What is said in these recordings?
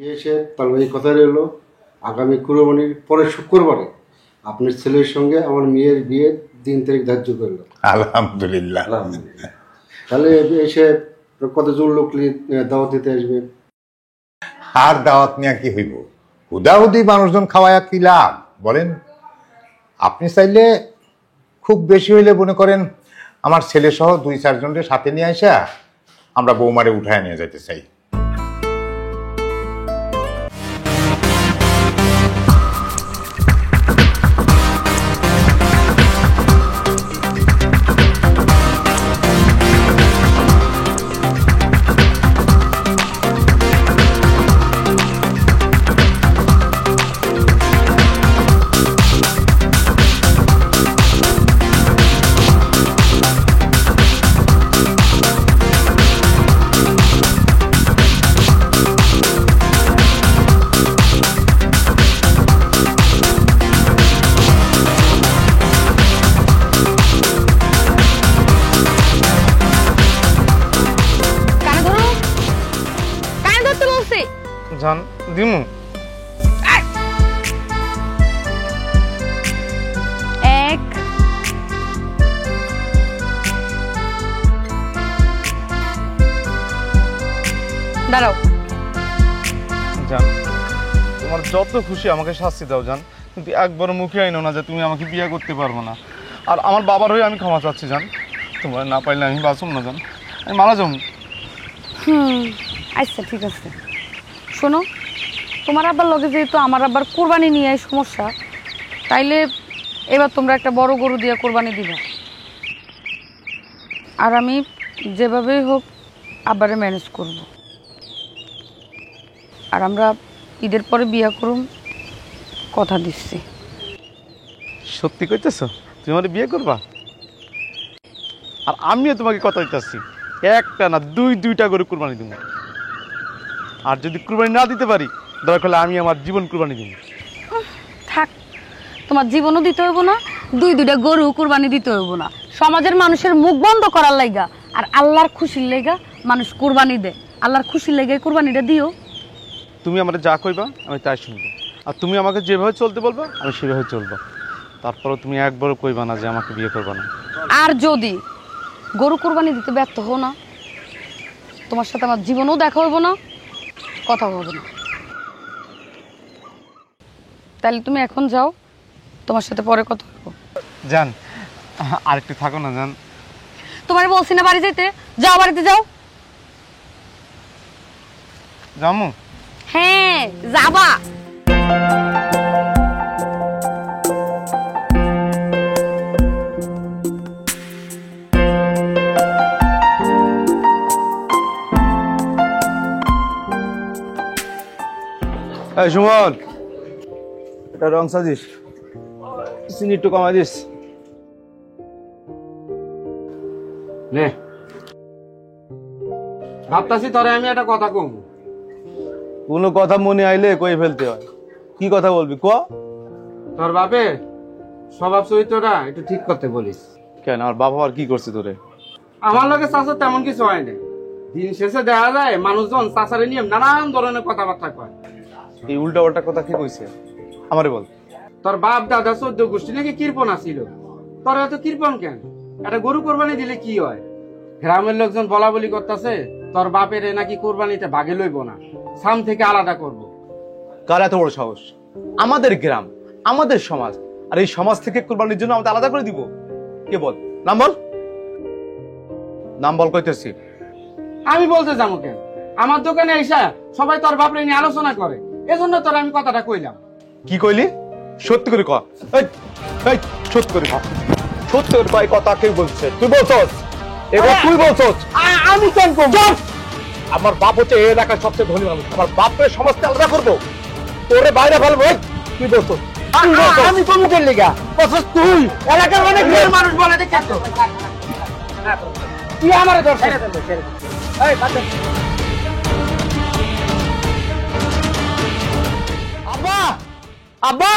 এসে তাহলে এই কথা রইল, আগামী কুরবানির পরের শুক্রবারে আপনার ছেলের সঙ্গে আমার মেয়ের বিয়ের দিন তারিখ ধার্য করলো। আলহামদুলিল্লাহ। তাহলে এসে কতজন লোক দাওয়াত দিতে আসবেন? আর দাওয়াত নিয়ে কি হইব, হুদাহুদি মানুষজন খাওয়ায়া কি লাভ বলেন? আপনি চাইলে খুব বেশি হইলে মনে করেন আমার ছেলে সহ 2-4 জনকে সাথে নিয়ে আসা আমরা বৌমারে উঠায় নিয়ে যাইতে চাই। জান দিমু এক দাঁড়াও। জান তোমার যত খুশি আমাকে শাস্তি দাও জান, কিন্তু একবার মুখে আইনো না যে তুমি আমাকে বিয়ে করতে পারবো না। আর আমার বাবার হয়ে আমি ক্ষমা চাচ্ছি জান, তোমার না পাইলে আমি বাঁচুম না জান, আমি মারা যাবো। আচ্ছা ঠিক আছে, শোনো, তোমার আব্বার লগে যেহেতু আমার আব্বার কোরবানি নিয়ে সমস্যা, তাইলে এবার তোমরা একটা বড় গরু দিয়ে কোরবানি দিবা, আর আমি যেভাবেই হোক আব্বারে ম্যানেজ করব। আর আমরা ঈদের পরে বিয়ে করুম, কথা দিচ্ছি। সত্যি কইতেছ তুমি আমার বিয়ে করবা? আর আমিও তোমাকে কথা দিতেছি, একটা না দুইটা করে কুরবানি দিব। আর যদি কুরবানি না দিতে পারি দরকার হলে আমি আমার জীবন কুরবানি দিব। থাক, তোমার জীবনও দিতে হইব না, দুইটা গরু কুরবানি দিতে হইব না। সমাজের মানুষের মুখ বন্ধ করার লাইগা আর আল্লাহর খুশির লাইগা মানুষ কুরবানি দেয়, আল্লাহর খুশির লাইগা কুরবানিটা দিও। তুমি আমার যা কইবা আমি তাই শুনবো, আর তুমি আমাকে যেভাবে চলতে বলবা আমি সেভাবে চলবো। তারপরও তুমি একবারও কইবা না যে আমাকে বিয়ে করবা না। আর যদি গরু কুরবানি দিতে ব্যর্থ হও না, তোমার সাথে আমার জীবনও দেখা হইব না, কথা হবে না। তাহলে তুমি এখন যাও, তোমার সাথে পরে কথা বলবো। জান আরেকটু থাকো না জান। তোমার বলছি না বাড়ি যেতে, যাও বাড়িতে যাও। জামু? হ্যাঁ যাবা। এই সুমন, এটা রং সাজিস, চিনি একটু কমাই দিস। নে ভাবতাছি তোরে আমি একটা কথা কম। কোনো কথা মনে আইলে কই ফেলতে হয়। কি কথা বলবি ক? তোর বাপে স্বভাব চরিত্রটা একটু ঠিক করতে বলিস। কেন, আমার বাবা আর কি করছে তোরে? আমার লগে চাচার তেমন কিছু হয় না, দিন শেষে দেখা যায় মানুষজন চাচারে নিয়ে নানান ধরনের কথাবার্তা কয়। এই উল্টা পাল্টা কথা কে কইছে আমারে বল। তোর বাপ দাদা 14 গোষ্ঠী নাকি কৃপণ আছিল, তোর এত কৃপণ কেন? একটা গরু কোরবানি দিলে কি হয়? গ্রামের লোকজন বলা বলি করতেছে তোর বাপের নাকি কোরবানিতে ভাগে লইব না, সাম থেকে আলাদা করব। কার এত বড় সাহস? আমাদের গ্রাম, আমাদের সমাজ, আর এই সমাজ থেকে কোরবানির জন্য আমাদের আলাদা করে দিব? কে বল? নাম বল, নাম বল কইতেছি। আমি বলতে যাবো কেন? আমার দোকানে এসা সবাই তোর বাপরে নিয়ে আলোচনা করে, এজন্য তোর আমি কথাটা কইলাম। কি কইলি? সত্যি করে ক। এই এই সত্যি করে ক, সত্যি করে কয় কথা কে বলছে? তুই বলছস? এবার তুই বলছস? আমি কেন করব? আমার বাপ হচ্ছে এই এলাকার সবচেয়ে ধনী মানুষ, আমার বাপের সমাজকে আলাদা করবো? তোরে বাইরে ফেলবো? তুই বলছস? আমি কমিটির লিগা বলছস তুই? এলাকার অনেক মানুষ বলে দেখছিস তো তুই আমারে ধরছ। এই বাচ্চা আব্বা, আব্বা,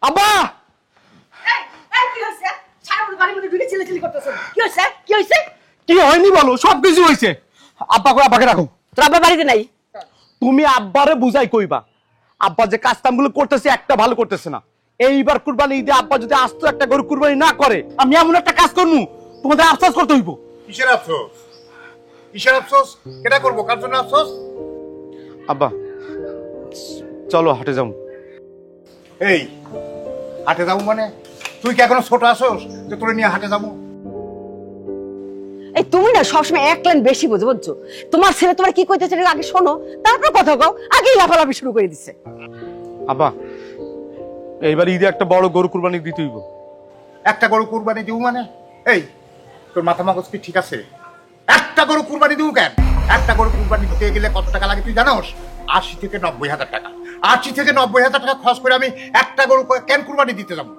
আব্বা! কি হয়নি বলো? সবকিছু হয়েছে। আব্বা কই? আব্বাকে রাখো। তোর আব্বা বাড়িতে নাই? তুমি আব্বারে বুঝাই কইবা আব্বা যে কাজ কামগুলো করতেছে একটা ভালো করতেছে না। এইবার কুরবানি ঈদে আব্বা যদি আস্ত একটা গরু কুরবানি না করে, আমি এমন একটা কাজ করবো তোমাদের আফসোস করতে হইব। কিসের আফসোস? কিসের আফসোস? কেটা করবো? কার জন্য আফসোস? আব্বা চলো হাটে যাবো। এই হাটে যাবো মানে? তুই কি এখনো ছোট আসোস যে তোরে নিয়ে হাটে যাবো? এই তুমি না সবসময় এক লাইন বেশি বোঝো, বুঝছো? তোমার ছেলে তোমার কি কইতেছে আগে শোনো, তারপর কথা কও। আগেই লাফালাফি শুরু করে দিচ্ছে। আব্বা এইবার ঈদে একটা বড় গরু কুরবানি দিতে হইব। একটা গরু কুরবানি দিব মানে? এই তোর মাথা মগজ কি ঠিক আছে? একটা গরু কুরবানি দিব কেন? একটা গরু কুরবানি দিতে গেলে কত টাকা লাগে তুই জানোস? 80 থেকে 90,000 টাকা। 80 থেকে 90,000 টাকা খরচ করে আমি একটা গরু কেন কুরবানি দিতে যাবো?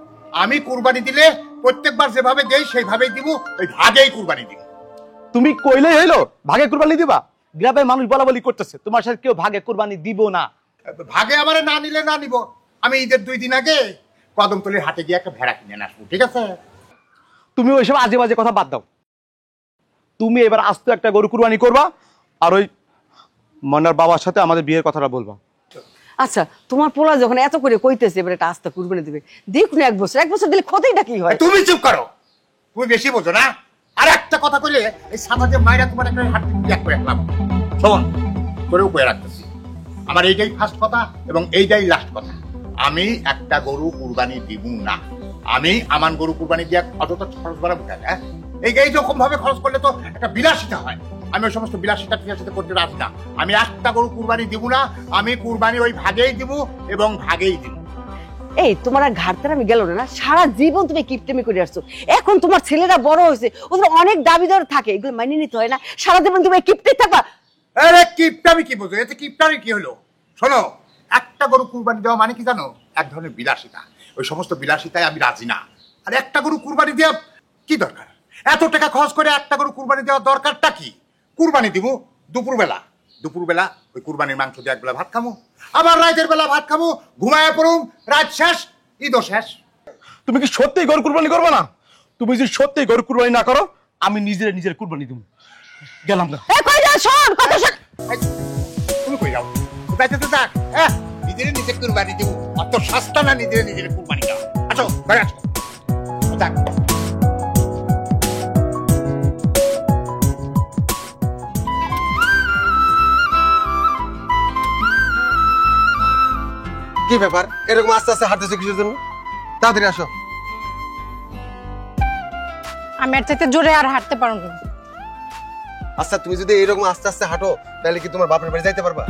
আমি কুরবানি দিলে প্রত্যেকবার যেভাবে দেই সেইভাবেই দিব, ওই ভাগেই কুরবানি দিব। তুমি কইলেই হইলো ভাগে কুরবানি দিবা? গ্রামের মানুষ বলা বলি করতেছে তোমার সাথে কেউ ভাগে কুরবানি দিব না। ভাগে আমারে না নিলে না নিব। আমি ঈদের 2 দিন আগে কদমতলির হাটে গিয়ে একটা ভেড়া কিনে নিয়ে আসবো, ঠিক আছে? তুমি ওইসব আজে বাজে কথা বাদ দাও। তুমি এবার আস্তে একটা গরু কুরবানি করবা আর ওই মনার বাবার সাথে আমাদের বিয়ের কথাটা বলবা। আচ্ছা, তোমার পোলা যখন এত করে কইতেছে এবার একটা আস্তে কুরবানি দিবে, দেখুন 1 বছর 1 বছর দিলে ক্ষতিটা কি হয়? তুমি চুপ করো, তুমি বেশি বোঝো না। আর একটা কথা কইলে এই সমাজে মাইরা তোমার একটা হাত বিয়াক করে রাখলাম। শোন, তোরেও কয়ে রাখতেছি, আমার এইটাই ফার্স্ট কথা এবং এইটাই লাস্ট কথা। আমি একটা গরু কুরবানি দিব না। আমি আমার গরু কুরবানি দিয়ে অযথা খরচ বাড়াবো কেন? এই রকম ভাবে খরচ করলে তো একটা বিলাসিতা হয়। আমি ওই সমস্ত বিলাসিতা টিলাসিতা করতে রাজি না। আমি একটা গরু কুরবানি দিব না। আমি কুরবানি ওই ভাগেই দিব এবং ভাগেই দিব। এই তোমার আর ঘাটতে আমি গেল না, সারা জীবন তুমি কিপটেমি করে আসছো। এখন তোমার ছেলেরা বড় হয়েছে, ওদের অনেক দাবিদার থাকে, এগুলো মানিয়ে নিতে হয় না? সারা জীবন তুমি কিপটে থাকবা? আরে কিপটামি কি বোঝো? এতে কিপটামি কি হলো? শোনো, একটা গরু কুরবানি দেওয়া মানে কি জানো? এক ধরনের বিলাসিতা। ওই সমস্ত বিলাসিতায় আমি রাজি না। আর একটা গরু কুরবানি দেওয়া কি দরকার? এত টাকা খরচ করে একটা গরু কুরবানি দেওয়ার দরকারটা কি? কুরবানি দিব দুপুরবেলা, দুপুরবেলা ওই কুরবানির মাংস দিয়ে একবেলা ভাত খামো, আবার রাতের বেলা ভাত খামো, ঘুমায় পড়ুম, রাত শেষ, ঈদও শেষ। তুমি কি সত্যিই গরু কুরবানি করবে না? তুমি যদি সত্যিই গরু কুরবানি না করো, আমি নিজের কুরবানি দেবো। গেলাম না। এ কই যাও? শোন কথা শোন। এই, তুমি কই যাও? কোথায় যেতে থাক? হ্যাঁ, নিজে কুরবানি দিব। অত সস্তা না নিজের কুরবানি দেওয়া। আসো ঘরে আসো। থাক। কি ব্যাপার এরকম আস্তে আস্তে হাঁটতেছো কিসের জন্য? তাড়াতাড়ি আসো। আমি আর চাইতে জোরে আর হাঁটতে পারবো না। আচ্ছা, তুমি যদি এরকম আস্তে আস্তে হাঁটো তাহলে কি তোমার বাপের বাড়ি যাইতে পারবা?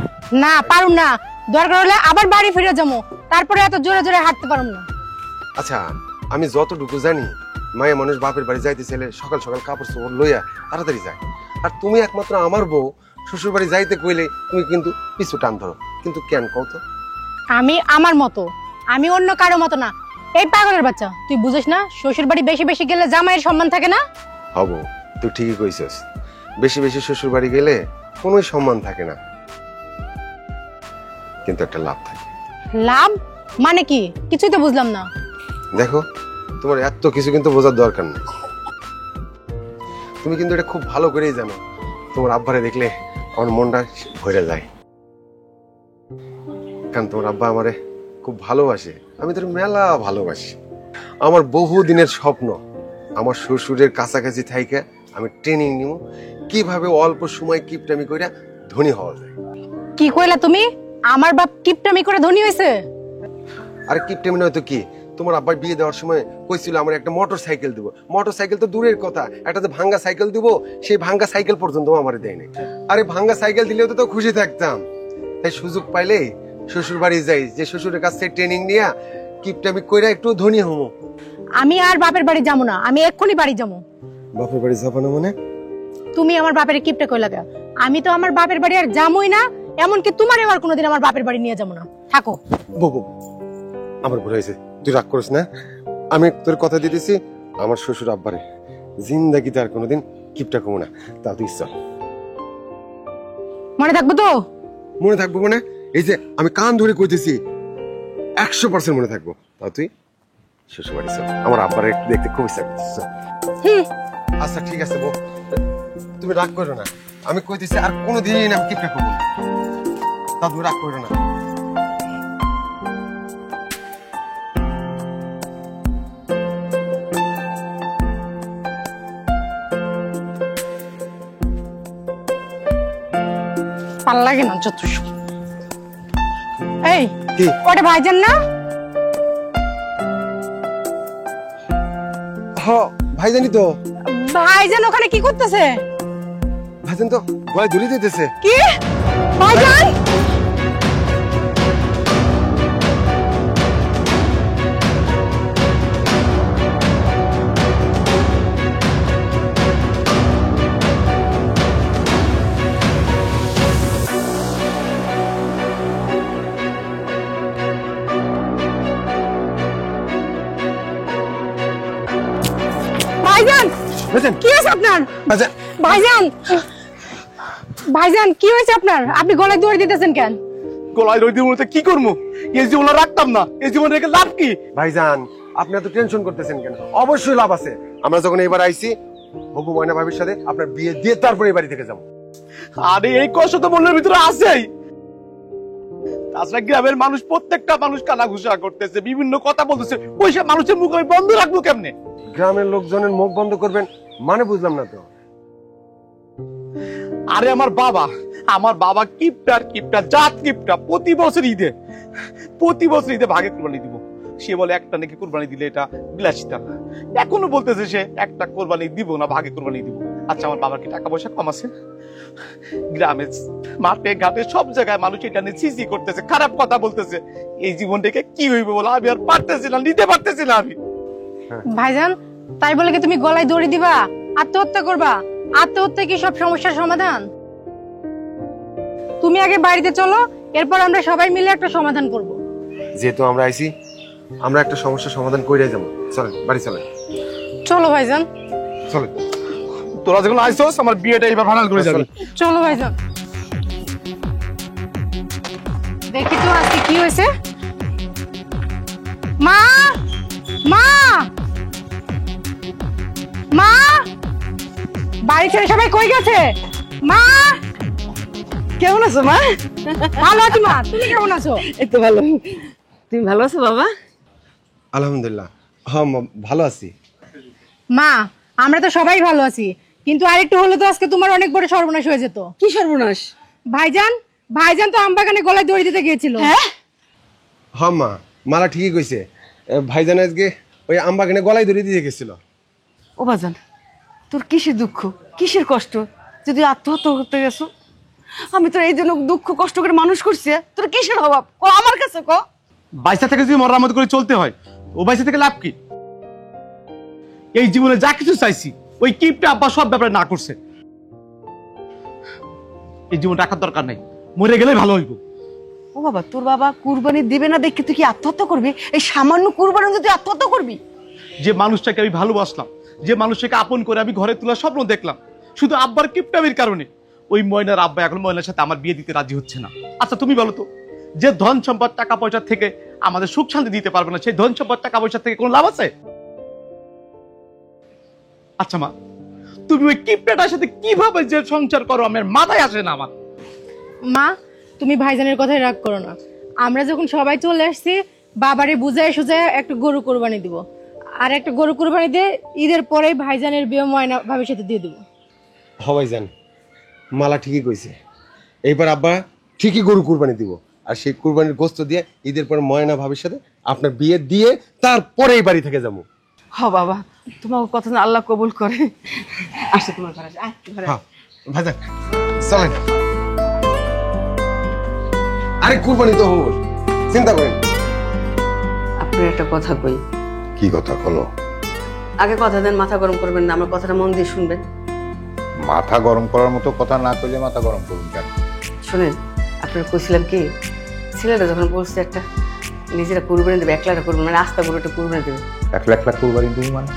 না পারুম না, দরকার হলে আবার বাড়ি ফিরে যাবো, তারপরে এত জোরে জোরে হাঁটতে পারুম না। আচ্ছা, আমি যতটুকু জানি মায়ের মানুষ বাপের বাড়ি যাইতে চাইলে সকাল সকাল কাপড় চোপড় লইয়া তাড়াতাড়ি যায়। আর তুমি একমাত্র আমার বউ, শ্বশুর বাড়ি যাইতে কইলে তুমি কিন্তু পিছু টান ধরো। কিন্তু কেন কও তো? আমি আমার মতো, আমি অন্য কারো মতো না। এই পাগলের বাচ্চা, তুই বুঝিস না শ্বশুর বাড়ি বেশি বেশি গেলে জামাইয়ের সম্মান থাকে না? হব, তুই ঠিকই কইছস। বেশি বেশি শ্বশুর বাড়ি গেলে কোনো সম্মান থাকে না, কিন্তু একটা লাভ থাকে। লাভ মানে কি? কিছুই তো বুঝলাম না। দেখো, তোমার এত কিছু কিন্তু বোঝার দরকার নেই। তুমি কিন্তু এটা খুব ভালো করেই জানো, তোমার আব্বারে দেখলে আমার মনটা ভরে যায়। কারণ তোমার আব্বা আমারে খুব ভালোবাসে, আমি তোর মেলা ভালোবাসি। আমার বহু দিনের স্বপ্ন আমার শ্বশুরের কাছাকাছি থাইকে আমি ট্রেনিং নিব কিভাবে অল্প সময় কিপটামি কইরা ধনী হওয়া যায়। কি কইলা তুমি? আমার বাপ কিপটামি করে ধনী হয়েছে? আরে কিপটামি নয় তো কি, তোমার আব্বা বিয়ে দেওয়ার সময় কইছিল আমার একটা মোটর সাইকেল দিব। মোটর সাইকেল তো দূরের কথা, একটা যে ভাঙ্গা সাইকেল দিব, সেই ভাঙ্গা সাইকেল পর্যন্ত আমার দেয় নাই। আরে ভাঙ্গা সাইকেল দিলেও তো খুশি থাকতাম। তাই সুযোগ পাইলে শ্বশুর বাড়ি যাই, যে শ্বশুরের কাছ থেকে ট্রেনিং নিয়া কিপটামি কইরা একটু ধনী হমো। আমি আর বাপের বাড়ি যাবো না, আমি এক্ষুনি বাড়ি যাবো। বাপের বাড়ি যাবো না মানে? তুমি আমার বাপের কিপটা কই লাগা? আমি তো আমার বাপের বাড়ি আর যাবোই না, এমনকি তোমার এবার কোনোদিন আমার বাপের বাড়ি নিয়ে যাবো না। থাকো। বাবু, আমার ভুল হয়েছে, তুই রাগ করিস না। আমি তোর কথা দিতেছি, আমার শ্বশুর আব্বারে জিন্দাগিতে আর কোনোদিন কিপটা কমো না। তা তুই চল। মনে থাকবো তো? মনে থাকবো মানে? এই যে আমি কান ধরে কইতেছি, 100% মনে থাকবো। তা তুই শ্বশুর বাড়ি চল, আমার আব্বারে দেখতে খুব ইচ্ছা করতেছে। আচ্ছা ঠিক আছে বউ, তুমি রাগ করো না। আমি কইতেছি আর কোনোদিন আমি কিপটা করবো না। তা তুমি রাগ করো না। ভাল লাগে না যত সব। এই কি? ওটা ভাইজান না? হ ভাইজানি তো, ভাইজান ওখানে কি করতেছে? ভাইজান তো গলায় দড়ি দিতেছে। কি ভাইজান? ভাইজান ভাইজান, কি হয়েছে আপনার? ভাইজান, ভাইজান ভাইজান কি হয়েছে আপনার? আপনি গলায় দড়ি দিতেছেন কেন? গলায় রই দিব কি করবো? এই জীবন রাখতাম না, এই জীবন রেখে লাভ কি? ভাইজান আপনি এত টেনশন করতেছেন কেন? অবশ্যই লাভ আছে। আমরা যখন এবার আইছি হবু ময়না ভাবির সাথে আপনার বিয়ে দিয়ে তারপরে এই বাড়ি থেকে যাবো। আরে এই কষ্ট তো মনের ভিতরে আছেই। তাছাড়া গ্রামের মানুষ, প্রত্যেকটা মানুষ কানা ঘুষা করতেছে, বিভিন্ন কথা বলতেছে, ওইসব মানুষের মুখ আমি বন্ধ রাখবো কেমনে? গ্রামের লোকজনের মুখ বন্ধ করবেন মানে বুঝলাম না তো। আরে আমার বাবা কিপটা জাত কিপটা, প্রতি বছর ঈদে ভাগে কুরবানি দিব। সে বলে একটা নাকি কুরবানি দিলে এটা বিলাসিতা। এখনো বলতেছে সে একটা কুরবানি দিব না, ভাগে কুরবানি দিব। আচ্ছা আমার বাবার কি টাকা পয়সা কম আছে? গ্রামে মাঠে ঘাটে সব জায়গায় মানুষ এটা নিয়ে ছিছি করতেছে, খারাপ কথা বলতেছে। এই জীবনটাকে কি হইবে বলে আমি আর পারতেছি না, নিতে পারতেছি না আমি। ভাইজান তাই বলে কি তুমি গলায় দড়ি দিবা, আত্মহত্যা করবা? আত্মহত্যা কি সব সমস্যার সমাধান? তুমি আগে বাড়িতে চলো, এরপর আমরা সবাই মিলে একটা সমাধান করব। যেহেতু আমরা আইছি, আমরা একটা সমস্যার সমাধান করে যাবো। চলেন বাড়ি চলেন। চলো ভাইজান, চলেন। তোরা যখন আইসোস আমার বিয়েটা এবার ফাইনাল করে যাবি। চলো ভাইজান। দেখি তো আজকে কি হয়েছে। মা মা মা, বাড়ি ছেড়ে সবাই কই গেছে? মা কেমন আছো মা? ভালো আছি মা, তুমি কেমন আছো? এই তো ভালো। তুমি ভালো আছো বাবা? আলহামদুলিল্লাহ হ্যাঁ ভালো আছি। মা আমরা তো সবাই ভালো আছি, কিন্তু আরেকটু হলে তো আজকে তোমার অনেক বড় সর্বনাশ হয়ে যেত। কি সর্বনাশ? ভাইজান তো আমবাগানে গলায় দড়ি দিতে গিয়েছিল। হ্যাঁ মা, মালা ঠিকই কইছে। ভাইজান আজকে ওই আমবাগানে গলায় দড়ি দিয়ে গেছিল। ও বাজান, তোর কিসের দুঃখ, কিসের কষ্ট যদি আত্মহত্যা করতে গেছো? আমি তো এই জন্য দুঃখ কষ্ট করে মানুষ করছি। তোর কিসের অভাব ক আমার কাছে ক। বাইসা থেকে যদি মরার মতো করে চলতে হয়, ও বাইসা থেকে লাভ কি? এই জীবনে যা কিছু চাইছি ওই কিপটা আব্বা সব ব্যাপারে না করছে। এই জীবন রাখার দরকার নাই, মরে গেলে ভালো হইব। ও বাবা, তোর বাবা কুরবানি দিবে না দেখে তুই কি আত্মহত্যা করবি? এই সামান্য কুরবানি তুই আত্মহত্যা করবি? যে মানুষটাকে আমি ভালোবাসলাম, যে মানুষটাকে আপন করে আমি ঘরে তোলার স্বপ্ন দেখলাম, শুধু আব্বার কিপটামির কারণে ওই ময়নার আব্বা এখন ময়নার সাথে আমার বিয়ে দিতে রাজি হচ্ছে না। আচ্ছা তুমি বলো তো, যে ধন সম্পদ টাকা পয়সা থেকে আমাদের সুখ শান্তি দিতে পারবে না, সেই ধন সম্পদ টাকা পয়সা থেকে কোনো লাভ আছে? আচ্ছা মা, তুমি ওই কিপটাটার সাথে কিভাবে যে সংসার করো আমার মাথায় আসে না। আমার মা তুমি ভাইজানের কথাই রাগ করো না। আমরা যখন সবাই চলে আসছি, বাবারে বুঝায় সুঝায় একটা গরু কোরবানি দিব, আর একটা গরু কোরবানি দিয়ে ঈদের পরে ভাইজানের বিয়ে ময়না ভাবির সাথে দিয়ে দেবো। হ ভাইজান, মালা ঠিকই কইছে। এইবার আব্বা ঠিকই গরু কুরবানি দিব, আর সেই কুরবানির গোস্ত দিয়ে ঈদের পর ময়না ভাবির সাথে আপনার বিয়ে দিয়ে তারপরে এই বাড়ি থেকে যাবো। হ বাবা, তোমার কথা না আল্লাহ কবুল করে। আসো তোমার ঘরে আসো। আয়, ঘরে আয়। হ্যাঁ ভাইজান চলেন। আরে কুরবানি তো হল, চিন্তা করেন। আপনার একটা কথা কই। কি কথা বলো? আগে কথা দেন, মাথা গরম করবেন না, আমার কথাটা মন দিয়ে শুনবেন। মাথা গরম করার মতো কথা না কইলে মাথা গরম করুন কেন? শোনেন, আপনার কইছিলাম কি, ছেলেটা যখন বলছে একটা নিজেরা কুরবানি দেবে, একলাটা কুরবানি মানে আস্তা করে একটা কুরবানি দেবে। 1 লাখ লাখ কুরবানি দিই মানে?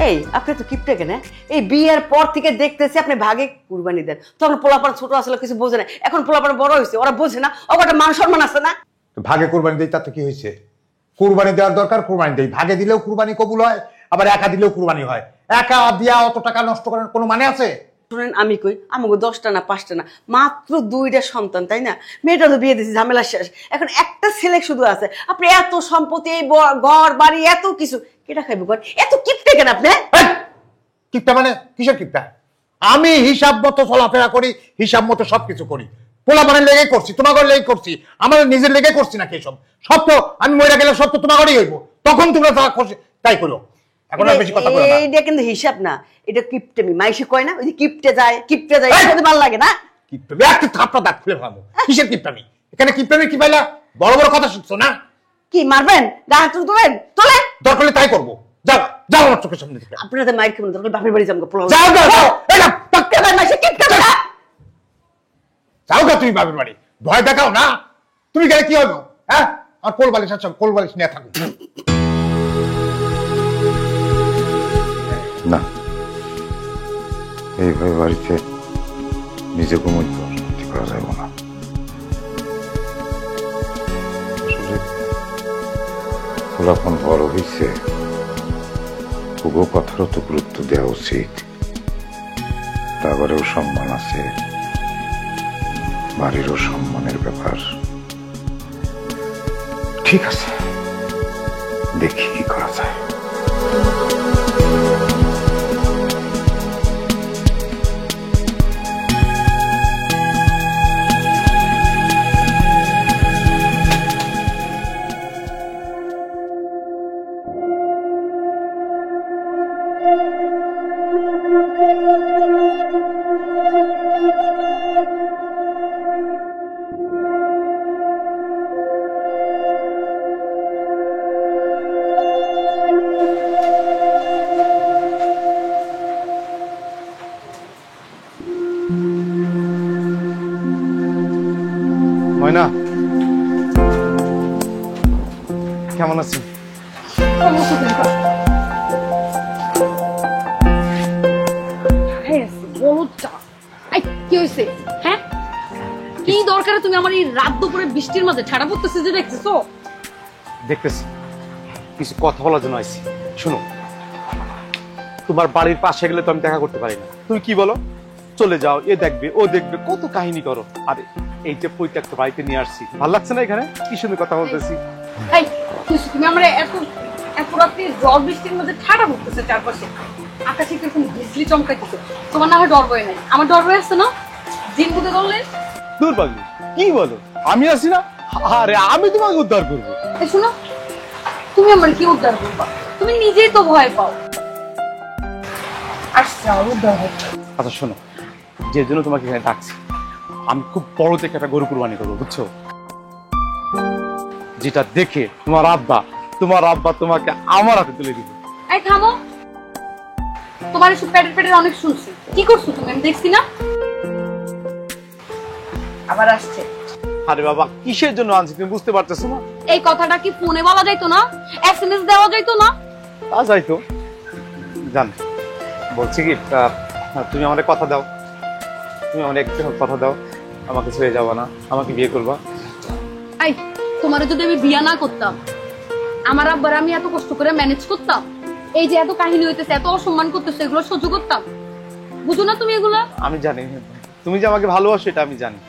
এই আপনি তো কিপটে কেন? এই বিয়ের পর থেকে দেখতেছি আপনি ভাগে কুরবানি দেন। তখন পোলাপান ছোট আসলে কিছু বোঝে না, এখন পোলাপান বড় হয়েছে, ওরা বোঝে না, ওর একটা মান সম্মান আছে না। ভাগে কুরবানি দেই তাতে কি হয়েছে? কুরবানি দেওয়ার দরকার, কুরবানি দেই। ভাগে দিলেও কুরবানি কবুল হয়, আবার একা দিলেও কুরবানি হয়। একা দিয়া অত টাকা নষ্ট করার কোনো মানে আছে? শুনেন আমি কই আমাকে 10টা না 5টা না মাত্র 2টা সন্তান, তাই না? মেয়েটা তো বিয়ে দিয়েছি, ঝামেলা শেষ, এখন একটা ছেলে শুধু আছে। আপনি এত সম্পত্তি, এই ঘর বাড়ি, এত কিছু কেটা খাইবে? ঘর এত কিপটে কেন আপনি? কিপটা মানে কিসের কিপটা? আমি হিসাব মতো চলাফেরা করি, হিসাব মতো সবকিছু করি। পোলাপানের লেগে করছি, তোমার লেগে করছি, আমার নিজের লেগে করছি না। সব সব তো আমি মরে গেলে সব তো তোমারই হইব, তখন তোমরা যা খুশি তাই করো। এখন আর বেশি কথা বলো না। এইটা কিন্তু হিসাব না, এটা কিপটেমি। মাইসে কয় না ওই যে কিপটে যায় এটা ভালো লাগে না? কিপটামি একটা থাপড়া দাঁত খুলে ভাবো। কিসের কিপটামি? এখানে কিপটামি কি পাইলা? বড় বড় কথা শুনছো না? কি মারবেন? গা হাত তোলেন? তোলেন, দরকার হলে তাই করবো। যাও যাও আমার চোখের সামনে থেকে। আপনারা মাইর খাবেন, দরকার বাপের বাড়ি যাবো। যাও যাও যাও, এই না মাইসে কিপটে না। যাও গা তুমি বাপের বাড়ি। ভয় দেখাও না। তুমি গেলে কি হলো? হ্যাঁ, আর কোল বালিশ আছে, কোল বালিশ নিয়ে থাকো। না, এইভাবে বাড়িতে নিজে ঘুমোতে অশান্তি করা যাবে না। যখন বড় হয়েছে তবু কথারও তো গুরুত্ব দেওয়া উচিত। তারপরেও সম্মান আছে, বাড়িরও সম্মানের ব্যাপার। ঠিক আছে, দেখি কি করা যায়। ময়না, কেমন আছি? কি হয়েছে? হ্যাঁ, কি দরকারে তুমি আমার এই রাত দুপুরে বৃষ্টির মাঝে ঠাড়া পড়তেছে যে দেখতেছো? দেখতেছি, কিছু কথা বলার জন্য আইছি। শোনো, তোমার বাড়ির পাশে গেলে তো আমি দেখা করতে পারি না। তুমি কি বলো? চলে যাও, এ দেখবে ও দেখবে, কত কাহিনী করো। আর এই যে পৈত্যাক্ত বাড়িতে নিয়ে আসছি, ভালো লাগছে না? এখানে কি সুন্দর কথা বলতেছি। তুমি আমার এত রাত্রি ঝড় বৃষ্টির মধ্যে ঠাড়া পড়তেছে, চারপাশে আকাশে কিরকম বিজলি চমকাইতেছে। তোমার না হয় ডর বয়ে নাই, আমার ডর বয়ে আসছে না? জিন বুঝে করলে দূর পাগলি, কি বলো? আমি আছি না? আরে আমি তোমাকে উদ্ধার করবো। শোনো, তুমি আমার কি উদ্ধার করবা? তুমি নিজেই তো ভয় পাও। আচ্ছা শোনো, যে জন্য তোমাকে এখানে ডাকছি, আমি খুব বড় দেখে একটা গরু কুরবানি করবো, বুঝছো? যেটা দেখে তোমার আব্বা তোমাকে আমার হাতে তুলে দিবে। এই থামো, তোমার এসব পেটের অনেক শুনছি। কি করছো তুমি? আমি দেখছি না। আবার আসছে। আরে বাবা, কিসের জন্য আনছি তুমি বুঝতে পারতেছো না? এই কথাটা কি ফোনে বলা যাইতো না? এসএমএস দেওয়া যাইতো না? তা যাইতো। জান, বলছি কি, তুমি আমাদের কথা দাও, তুমি আমার একটু কথা দাও, আমাকে ছেড়ে যাবো না, আমাকে বিয়ে করবা। এই, তোমারে যদি আমি বিয়ে না করতাম, আমার আব্বার আমি এত কষ্ট করে ম্যানেজ করতাম, এই যে এত কাহিনী হইতেছে, এত অসম্মান করতেছে, এগুলো সহ্য করতাম? বুঝো না তুমি এগুলো? আমি জানি তুমি যে আমাকে ভালোবাসো, এটা আমি জানি।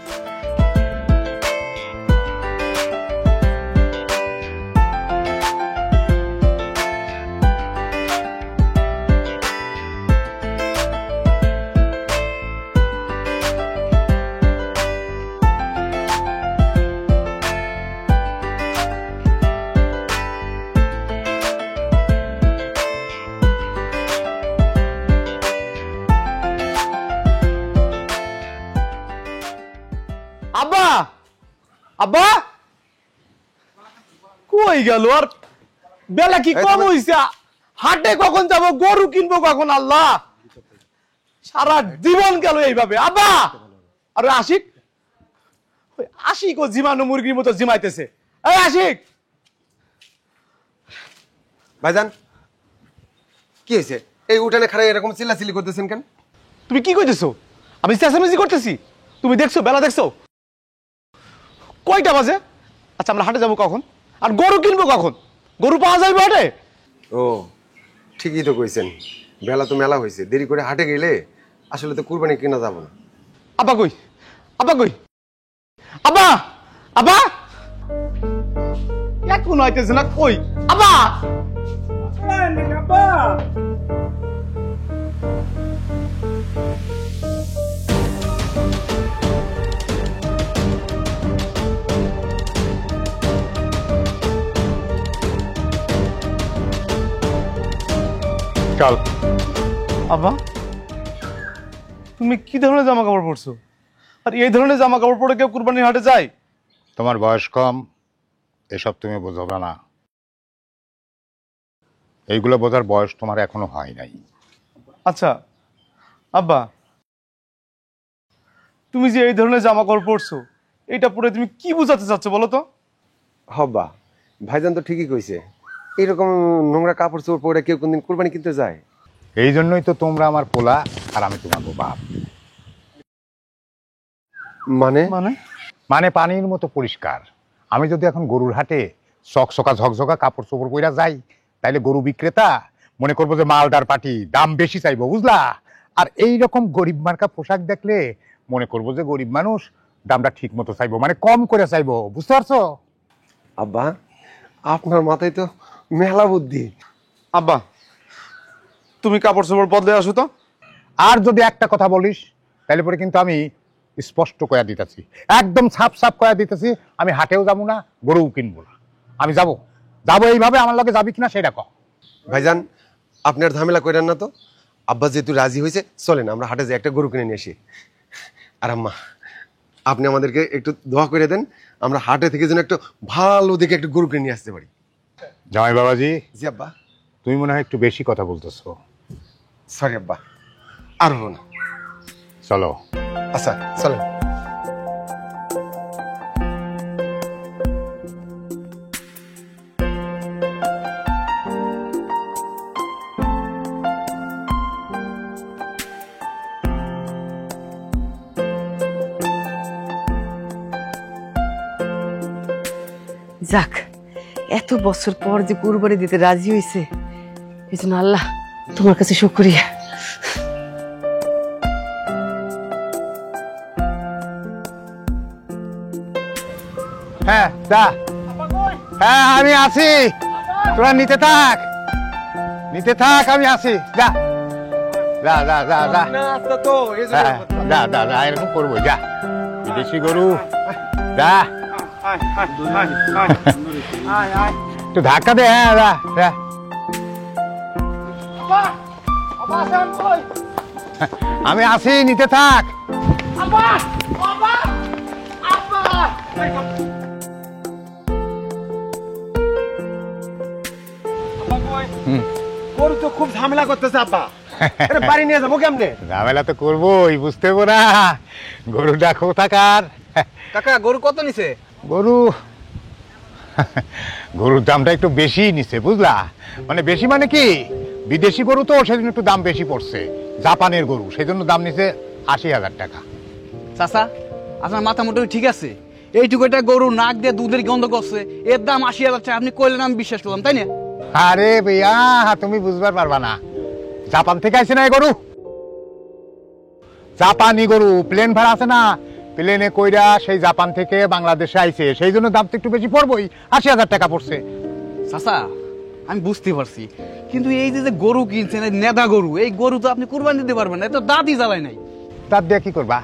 আব্বা, আব্বা কই গেল? আর বেলা কি কম হইছে? হাটে কখন যাব, গরু কিনবো কখন? আল্লাহ, সারা জীবন গেল এইভাবে। আব্বা, আরে আশিক, আশিক ও জিমানো মুরগির মতো জিমাইতেছে। এই আশিক! ভাইজান, কি হয়েছে? এই উঠানে খাড়া এরকম চিল্লাচিল্লি করতেছেন কেন? তুমি কি কইতেছো? আমি চেঁচামেচি করতেছি? তুমি দেখছো, বেলা দেখছো কয়টা বাজে? আচ্ছা, আমরা হাটে যাবো কখন? আর গরু কিনবো কখন? গরু পাওয়া যাবে হাটে? ও ঠিকই তো কইছেন, বেলা তো মেলা হয়েছে, দেরি করে হাটে গেলে আসলে তো কুরবানি কেনা যাবো না। আব্বা কই? আব্বা কই? আব্বা! আব্বা! এখন আইতেছে না কই? আব্বা! চল। আব্বা, তুমি কি ধরনের জামা কাপড় পরছো? আর এই ধরনের জামা কাপড় পরে কেউ কুরবানির হাটে যায়? তোমার বয়স কম, এসব তুমি বোঝাবে না। এইগুলো বোঝার বয়স তোমার এখনো হয় নাই। আচ্ছা আব্বা, তুমি যে এই ধরনের জামা কাপড় পরছো, এটা পরে তুমি কি বোঝাতে চাচ্ছ বলো তো? হব্বা, ভাইজান তো ঠিকই কইছে, এরকম নোংরা কাপড় চোপড় পরে কেউ কোনদিন কুরবানি কিনতে যায়? এই জন্যই তো তোমরা আমার পোলা আর আমি তোমার বাপ। মানে মানে মানে পানির মতো পরিষ্কার। আমি যদি এখন গরুর হাটে চকচকা ঝকঝকা কাপড় চোপড় পইরা যাই, তাইলে গরু বিক্রেতা মনে করবো যে মালদার পাটি, দাম বেশি চাইবো, বুঝলা? আর এই রকম গরিব মার্কা পোশাক দেখলে মনে করবো যে গরিব মানুষ, দামটা ঠিক মতো চাইবো, মানে কম করে চাইবো, বুঝতে পারছো? আব্বা, আপনার মাথায় তো মেলা বুদ্ধি। আব্বা, তুমি কাপড় চোপড় বদলে আসো তো। আর যদি একটা কথা বলিস তাহলে পরে কিন্তু আমি স্পষ্ট কয়া দিতেছি, একদম ছাপ ছাপ কয়া দিতেছি, আমি হাটেও যাবো না, গরুও কিনবো না। আমি যাবো এইভাবে, আমার লগে যাবি কিনা সেটা কও। ভাইজান, আপনার ঝামেলা করেন না তো। আব্বা যেহেতু রাজি হয়েছে, চলেন আমরা হাটে যাই একটা গরু কিনে নিয়ে আসি। আর আম্মা, আপনি আমাদেরকে একটু দোয়া করে দেন, আমরা হাটে থেকে যেন একটু ভালো দেখে একটা গরু কিনে নিয়ে আসতে পারি। জামাই বাবাজি, জি আব্বা। তুমি মনে হয় একটু বেশি কথা বলতেছো। সরি আব্বা, আর হবো না। চলো। আচ্ছা চলেন। যাক, এত বছর পর যে কুরবানি দিতে রাজি হয়েছে, এই জন্য আল্লাহ তোমার কাছে শুকরিয়া। হ্যাঁ যা, হ্যাঁ আমি আছি, তোরা নিতে থাক, আমি আছি, যা যা যা যা যা। হ্যাঁ, যা যা যা, এরকম করবো, যা। বিদেশি গরু, যা একটু ধাক্কা দে। হ্যাঁ যা যা। আমি আছি, নিতে থাক। গরু তো খুব ঝামেলা করতেছে আব্বা, বাড়ি নিয়ে যাবো কেমনে? ঝামেলা তো করবোই, বুঝতে পারবো না। গরুটা কোথাকার? কাকা, গরু কত নিছে? গরুর দামটা একটু বেশি নিছে, বুঝলা? মানে বেশি মানে কি, বিদেশি গরু তো সেজন্য একটু দাম বেশি পড়ছে, জাপানের গরু, সেজন্য দাম নিছে 80,000 টাকা। চাচা, আপনার মাথা মোটামুটি ঠিক আছে? এইটুকু একটা গরু নাক দিয়ে দুধের গন্ধ করছে, এর দাম 80,000 টাকা। আপনি কইলেন, আমি বিশ্বাস করলাম, তাই না? আরে ভাইয়া, তুমি বুঝবার পারবা না, জাপান থেকে আইছে না এই গরু, জাপানি গরু। প্লেন ভাড়া আছে না, প্লেনে কইরা সেই জাপান থেকে বাংলাদেশে আইছে, সেই জন্য দাম তো একটু বেশি পড়বই, 80,000 টাকা পড়ছে। চাচা, আমি বুঝতে পারছি, কিন্তু এই যে গরু কিনছেন, নেদা গরু, এই গরু তো আপনি কুরবানি দিতে পারবেন না, এ তো দাঁতই জ্বালায় নাই। দাঁত দিয়ে কি করবা?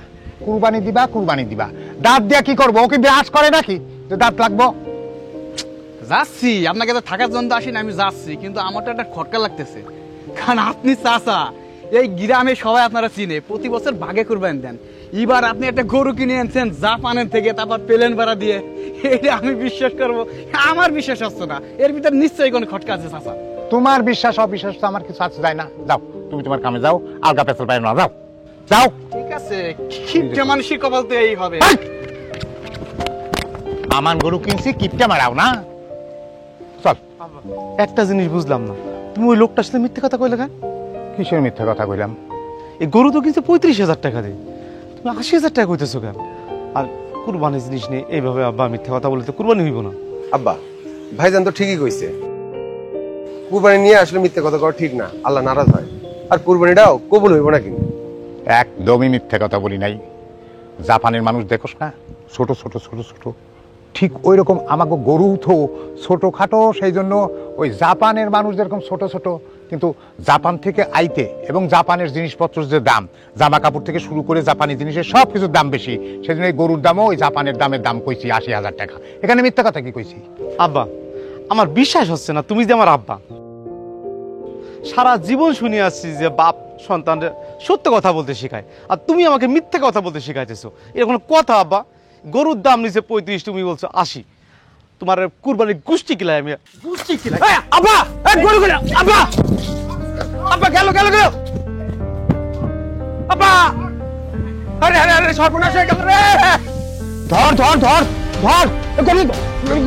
কুরবানি দিবা, দাঁত দিয়ে কি করবো? ওকে ব্রাশ করে নাকি যে দাঁত লাগবো? যাচ্ছি, আপনাকে তো থাকার জন্য আসি না, আমি যাচ্ছি, কিন্তু আমার তো একটা খটকা লাগতেছে। কারণ আপনি চাচা, এই গ্রামে সবাই আপনারা চিনে, প্রতি বছর ভাগে কুরবানি দেন। এবার আপনি একটা গরু কিনে আনছেন জাপানের থেকে, তারপর প্লেন ভাড়া দিয়ে, এটা আমি বিশ্বাস করবো? আমার বিশ্বাস হচ্ছে না, এর ভিতরে নিশ্চয়ই কোনো খটকা আছে চাচা। তোমার বিশ্বাস অবিশ্বাস তো আমার কিছু আছে যায় না। যাও, তুমি তোমার কামে যাও, আলগা পেছল পাই না, যাও যাও। ঠিক আছে, কিপটা মানুষের কপাল তো এই হবে। আমার গরু কিনছি, কিপটা মারাও না। চল। একটা জিনিস বুঝলাম না, তুমি ওই লোকটার সাথে মিথ্যে কথা কইলে কেন? কিসের মিথ্যা কথা কইলাম? এই গরু তো কিনছে 35,000 টাকা দিয়ে, তুমি 80,000 টাকা কইতেছো কেন? আর কুরবানির জিনিস নিয়ে এইভাবে আব্বা মিথ্যা কথা বলে তো কুরবানি হইব না। আব্বা, ভাইজান তো ঠিকই কইছে, কুরবানি নিয়ে আসলে মিথ্যে কথা করা ঠিক না, আল্লাহ নারাজ হয়, আর কুরবানিটাও কবুল হইব না। কিন্তু একদমই মিথ্যে কথা বলি নাই। জাপানের মানুষ দেখোস না, ছোট ছোট ছোট ছোট, ঠিক ওই রকম আমাকে গরু তো ছোটোখাটো, সেই জন্য ওই জাপানের মানুষ যেরকম ছোট ছোট, কিন্তু জাপান থেকে আইতে এবং জাপানের জিনিসপত্রের যে দাম, জামা কাপড় থেকে শুরু করে জাপানি জিনিসের সব কিছুর দাম বেশি, সেই জন্য এই গরুর দামও ওই জাপানের দামের দাম কইছি 80,000 টাকা। এখানে মিথ্যা কথা কি কইছি? আব্বা, আমার বিশ্বাস হচ্ছে না তুমি যে আমার আব্বা। সারা জীবন শুনে আসছি যে বাপ সন্তানদের সত্য কথা বলতে শেখায়, আর তুমি আমাকে মিথ্যে কথা বলতে শেখাইতেছো। এটা কোনো কথা আব্বা? গরুর দাম নিচে 35, তুমি বলছো 80। তোমার কুরবানির গোষ্ঠী কিলাই, আমি গোষ্ঠী কিলাই। আব্বা, গরু গেল আব্বা, আব্বা গেল গেল গেল আব্বা। আরে আরে আরে, সর্বনাশ হয়ে গেল রে। ধর ধর ধর ধর, গরু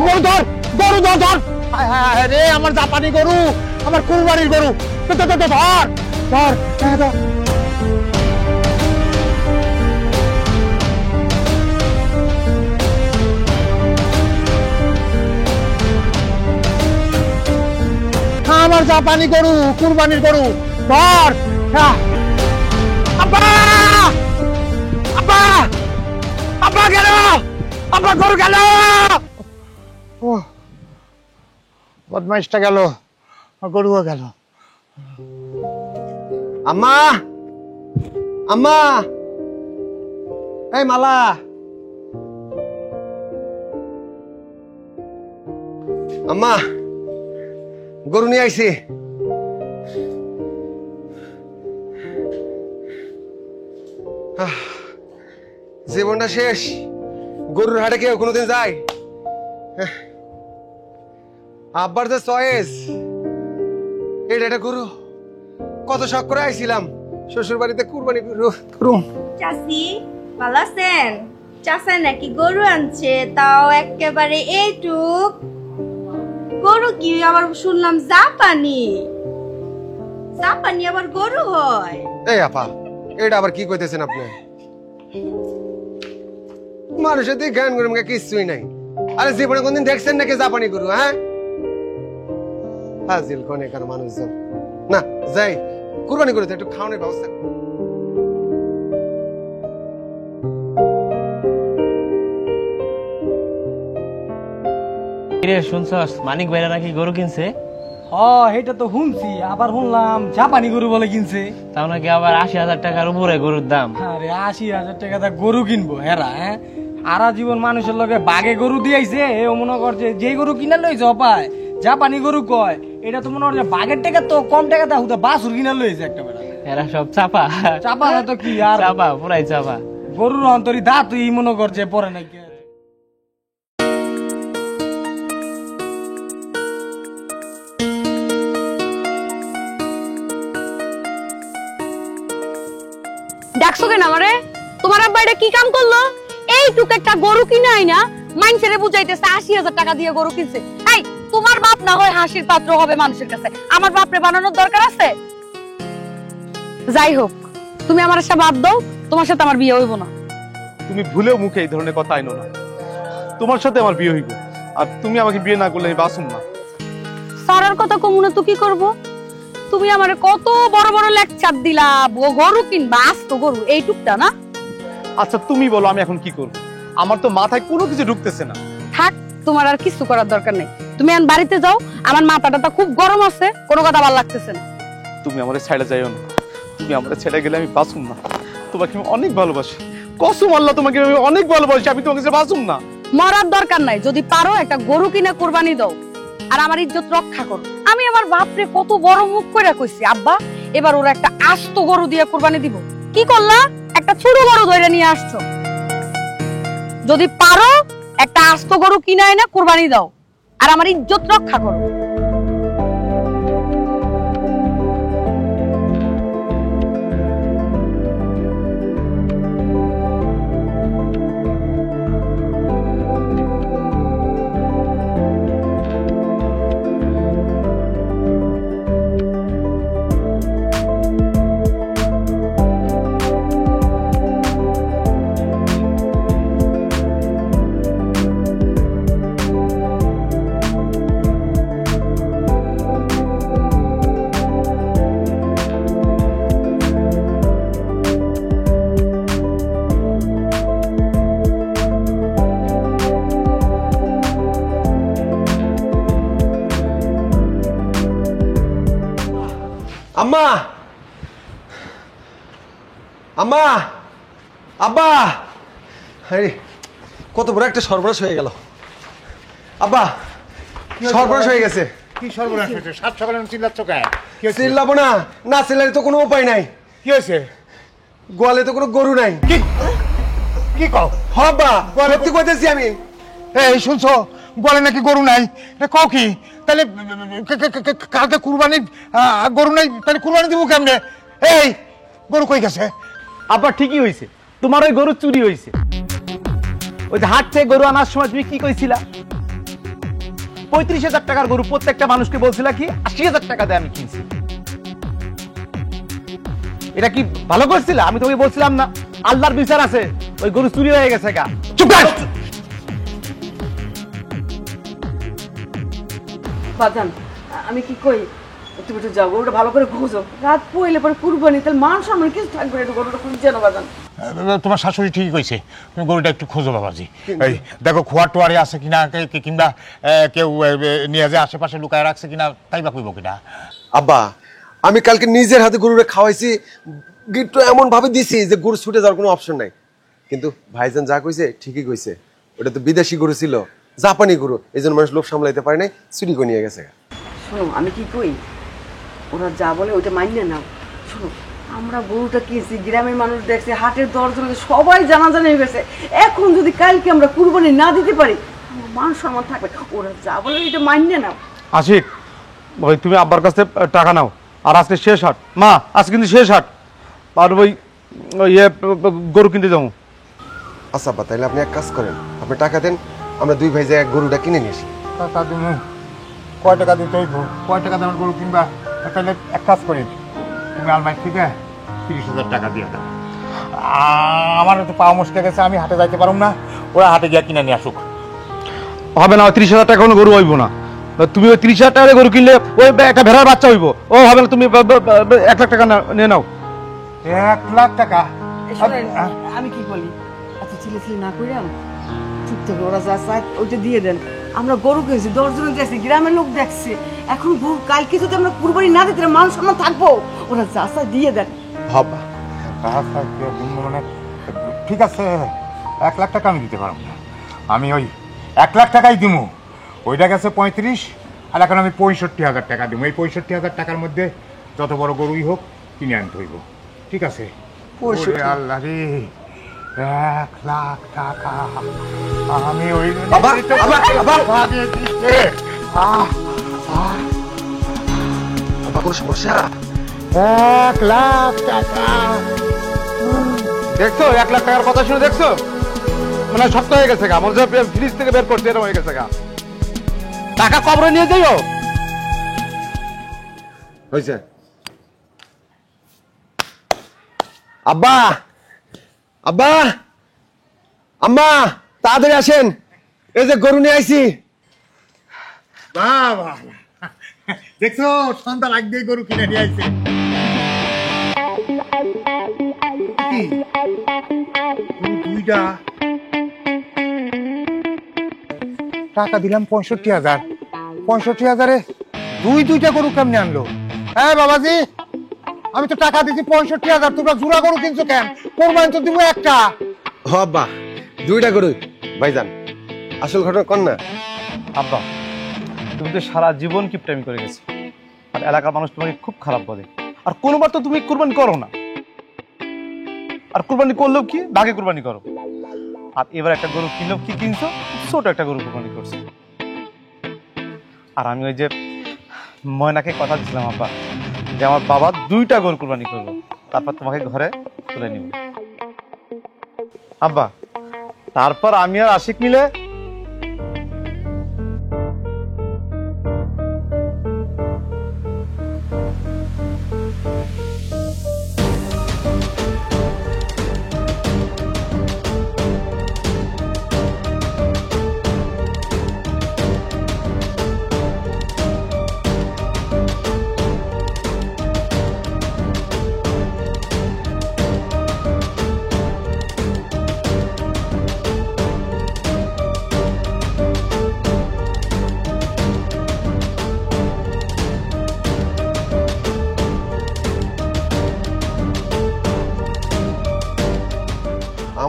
গরু ধর, গরু ধর ধর। হায় হায় রে, আমার জাপানি গরু, আমার কুরবানির গরু। ধর ধর ধর ধর। আমার জাপানি গরু, কুরবানির গরু, ধর। আব্বা আব্বা আব্বা গেল, আব্বা গরু গেল। ও বদমাইশটা গেল, গরুও গেল। আম্মা, আম্মা, এই মালা, আম্মা গরু নিয়ে আইছি। জীবনটা শেষ। গরুর হাটে কেউ কোনোদিন যায়? আব্বার যে চয়েস, এটা একটা গরু, কত শখ করে আইছিলাম শ্বশুর বাড়িতে কুরবানি করুম। চাচি ভালো আছেন? চাচা নাকি গরু আনছে, তাও একেবারে এইটুক। গরু কি আবার শুনলাম জাপানি? জাপানি আবার গরু হয়? এই আপা, এটা আবার কি কইতেছেন আপনি? মানুষের দিয়ে জ্ঞান করে আমাকে কিছুই নাই। আরে জীবনে কোনদিন দেখছেন নাকি জাপানি গরু? হ্যাঁ, হাজিল কোনে কার মানুষজন। না যাই, কুরবানি করে একটু খাওয়ানোর ব্যবস্থা। শুনছস মানিক ভাইরা নাকি গরু কিনছে? এটা তো শুনছি, আবার শুনলাম জাপানি গরু বলে কিনছে। তাও নাকি আবার 80,000 টাকার উপরে গরুর দাম। আরে 80,000 টাকা দা গরু কিনবো হেরা? হ্যাঁ, সারা জীবন মানুষের লগে বাগে গরু দিয়েছে, এ মনে করছে যে গরু কিনা লইছে অপায় জাপানি গরু কয়। এটা তো মনে হচ্ছে বাগের টাকা তো কম টাকা দা হুদা বাছুর কিনা লইছে একটা বেড়া। এরা সব চাপা চাপা না তো কি আর, চাপা পুরাই চাপা। গরুর অন্তরি দা তুই মনে করছে পরে নাকি। ডাকছো কেন আমারে? তোমার আব্বা এটা কি কাম করলো? এইটুক একটা গরু কিনে আইনা মানুষেরে বুঝাইতেছে 80,000 টাকা দিয়ে গরু কিনছে। এই তোমার বাপ না হয় হাসির পাত্র হবে মানুষের কাছে, আমার বাপরে বানানোর দরকার আছে? যাই হোক, তুমি আমার সাথে বাদ দাও, তোমার সাথে আমার বিয়ে হইব না। তুমি ভুলেও মুখে এই ধরনের কথা আইনো না। তোমার সাথে আমার বিয়ে হইব, আর তুমি আমাকে বিয়ে না করলে আমি বাসুম না। সারার কথা কমুনে তো কি করব? তুমি আমারে কত বড় বড় লেকচার দিলা, গরু কিনবা, আস্ত গরু, এইটুকটা না? আচ্ছা তুমি বলো আমি এখন কি করব? আমার তো মাথায় কোনো কিছু ঢুকতেছে না। থাক, তোমার আর কিছু করার দরকার নেই। তুমি এখন বাড়িতে যাও, আমার মাথাটা খুব গরম আছে, কোনো কথা ভালো লাগতেছে না। তুমি আমারে ছেড়ে যাইও না, তুমি আমারে ছেড়ে গেলে আমি বাঁচুম না। তোমাকে আমি অনেক ভালোবাসি, কসম আল্লাহ তোমাকে আমি অনেক ভালোবাসি, আমি তোমাকে বাঁচুম না। মরার দরকার নাই, যদি পারো একটা গরু কিনে কুরবানি দাও আর আমার ইজ্জত রক্ষা করো। আমি আমার বাপরে কত বড় মুখ করে কইছি, আব্বা এবার ওরা একটা আস্ত গরু দিয়ে কুরবানি দিব। কি করলা? একটা ছোট গরু ধরে নিয়ে আসছো। যদি পারো একটা আস্ত গরু কিনে এনে কুরবানি দাও আর আমার ইজ্জত রক্ষা করো। আম্মা আম্মা আব্বা, আরে কত বড় একটা সর্বনাশ হয়ে গেল। আব্বা সর্বনাশ হয়ে গেছে। কি সর্বনাশ হয়েছে? সাত সকালে চিল্লাচ্ছ কে? চিল্লাবো না, না চিল্লালে তো কোনো উপায় নাই। কি হয়েছে? গোয়ালে তো কোনো গরু নাই। কি কি কও? আব্বা সত্যি কইতেছি আমি। এই শুনছো, বলে নাকি গরু নাই। এটা কও কি? তাহলে কালকে কুরবানি গরু নাই, তাহলে কুরবানি দিব কেমনে? এই গরু কই গেছে? আব্বা ঠিকই হয়েছে, তোমার ওই গরু চুরি হয়েছে। ওই যে হাট থেকে গরু আনার সময় তুমি কি কইছিলা? 35,000 টাকার গরু প্রত্যেকটা মানুষকে বলছিলা কি 80,000 টাকা দিয়ে আমি কিনছি। এটা কি ভালো করছিল? আমি তোকে বলছিলাম না আল্লাহর বিচার আছে, ওই গরু চুরি হয়ে গেছে গা। চুপ কর। বাজান আমি কি কই, তুমি একটু যাও গরুটা ভালো করে খুঁজো, রাত পইলে পরে কুরবানি, তাহলে মান সম্মান কিছু থাকবে না, একটু গরুটা খুঁজছে না বাজান। তোমার শাশুড়ি ঠিকই কইছে, তুমি গরুটা একটু খোঁজো বাবাজি। এই দেখো খোয়ার টোয়ারে আছে কিনা, কিংবা কেউ নিয়ে যায় আশেপাশে লুকায় রাখছে কিনা, তাই বা কইব কিনা। আব্বা আমি কালকে নিজের হাতে গরুটা খাওয়াইছি, গিট্টু এমন ভাবে দিছি যে গরু ছুটে যাওয়ার কোনো অপশন নাই। কিন্তু ভাইজান যা কইছে ঠিকই কইছে, ওটা তো বিদেশি গরু ছিল, জাপানি গরু, এই জন্য মানুষ লোভ সামলাইতে পারে নাই, চুরি করে নিয়ে গেছে। শোনো আমি কি কই, ওরা যা বলে ওইটা মাইনে নাও। শোনো আমরা গরুটা কিনছি, গ্রামের মানুষ দেখছে, হাটের দরজা সবাই জানাজানি হয়ে গেছে। এখন যদি কালকে আমরা কুরবানি না দিতে পারি, আমার মান সম্মান থাকবে। ওরা যা বলে এটা মাইনে নাও। আশিক ওই তুমি আব্বার কাছে টাকা নাও, আর আজকে শেষ হাট। মা আজকে কিন্তু শেষ হাট, আর ওই ইয়ে গরু কিনতে যাবো। আচ্ছা আব্বা তাহলে আপনি এক কাজ করেন, আপনি টাকা দেন, আমরা দুই ভাই যাই গরুটা কিনে নিয়ে আসি। টাকা তুমি কয় টাকা দিতে হইব? কয় টাকা দামের গরু কিনবা? তাহলে এক কাজ করি, তুমি আলমারি থেকে 30,000 টাকা দিয়ে দাও। আমার তো পাওয়া মুশকিল গেছে, আমি হাটে যাইতে পারুম না, ওরা হাটে গিয়ে কিনে নিয়ে আসুক। হবে না, 30,000 টাকা কোনো গরু হইব না। তুমি ওই 30,000 টাকার গরু কিনলে ওই একটা ভেড়ার বাচ্চা হইব, ও হবে না। তুমি 1 লাখ টাকা নিয়ে নাও। 1 লাখ টাকা? আমি কি বলি, আচ্ছা ছেলে ছেলে না কইরাম, চুপ থেকে ওরা যা চায় ওইটা দিয়ে দেন। আমরা গরু কিনছি, 10 জন দেখছি, গ্রামের লোক দেখছে। এখন গরু কালকে যদি আমরা কুরবানি না দিতে মান সম্মান থাকবো, ওরা যা চায় দিয়ে দেন। হবা মানে ঠিক আছে, 1 লাখ টাকা আমি দিতে পারবো না। আমি ওই 1 লাখ টাকাই দিব, ওইটা গেছে 35, আর এখন আমি 65,000 টাকা দিব। এই 65,000 টাকার মধ্যে যত বড় গরুই হোক কিনে আনতে হইব, ঠিক আছে? আল্লাহ রে, 1 লাখ টাকা আমি ওই কোনো সমস্যা? 1 লাখ টাকা দেখছো 1 লাখ টাকার কথা শুনে দেখছো, মানে শক্ত হয়ে গেছে গা, মনে হচ্ছে ফ্রিজ থেকে বের করছে এরকম হয়ে গেছে গা। টাকা কবরে নিয়ে যাইও। হয়েছে আব্বা, আব্বা, আম্মা তাড়াতাড়ি আসেন, এই যে গরু নিয়ে আইছি। বাহ, দেখছো সন্ধ্যা লাগ দিয়ে গরু কিনে নিয়ে আইছে। দুইটা টাকা দিলাম 65,000, 65,000-এ দুইটা গরু কেমনে আনলো? হ্যাঁ বাবাজি, আমি তো টাকা দিচ্ছি 65,000, তোমরা জোড়া গরু কিনছো কেন? কোরবানি তো দিব একটা। হ আব্বা, 2টা গরু। ভাইজান আসল ঘটনা কন না। আব্বা তুমি তো সারা জীবন কিপটামি করে গেছো, আর এলাকার মানুষ তোমাকে খুব খারাপ বলে, আর কোনোবার তো তুমি কুরবানি করো না। আর কুরবানি করলেও কি ভাগে কুরবানি করো, আর এবার একটা গরু কিনলেও কি কিনছো, ছোট একটা গরু কুরবানি করছো। আর আমি ওই যে ময়নাকে কথা দিচ্ছিলাম আব্বা, যে আমার বাবা 2টা গরু কুরবানি করবো, তারপর তোমাকে ঘরে তুলে নিব আব্বা। তারপর আমি আর আশিক মিলে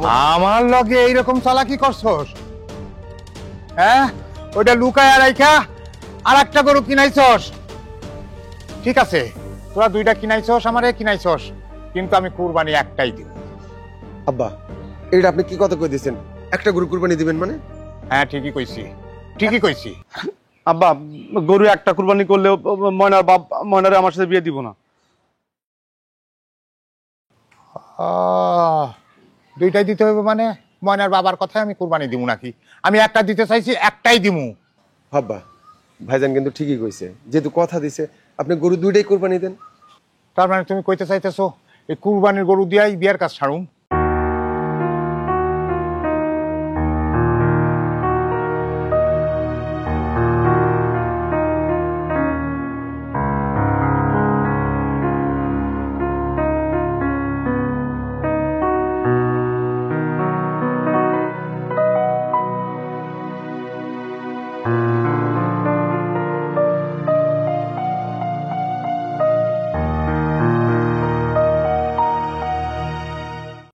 আমার লগে এইরকম চালাকি করছস? হ্যাঁ, ওইটা লুকায় রাইখা আর একটা গরু কিনাইছস। ঠিক আছে, তোরা দুইটা কিনাইছস, আমারে কিনাইছস, কিন্তু আমি কুরবানি একটাই দিব। আব্বা এটা আপনি কি কথা কই দিয়েছেন? একটা গরু কুরবানি দিবেন মানে? হ্যাঁ, ঠিকই কইছি, ঠিকই কইছি। আব্বা, গরু একটা কুরবানি করলেও ময়নারে আমার সাথে বিয়ে দিব না। দুইটাই দিতে হবে মানে? ময়নার বাবার কথায় আমি কুরবানি দিব নাকি? আমি একটা দিতে চাইছি, একটাই দিমু। আব্বা ভাইজান কিন্তু ঠিকই কইছে, যেহেতু কথা দিছে আপনি গরু দুইটাই কুরবানি দেন। তার মানে তুমি কইতে চাইতেছো এই কুরবানির গরু দিয়াই বিয়ের কাজ ছাড়ুম?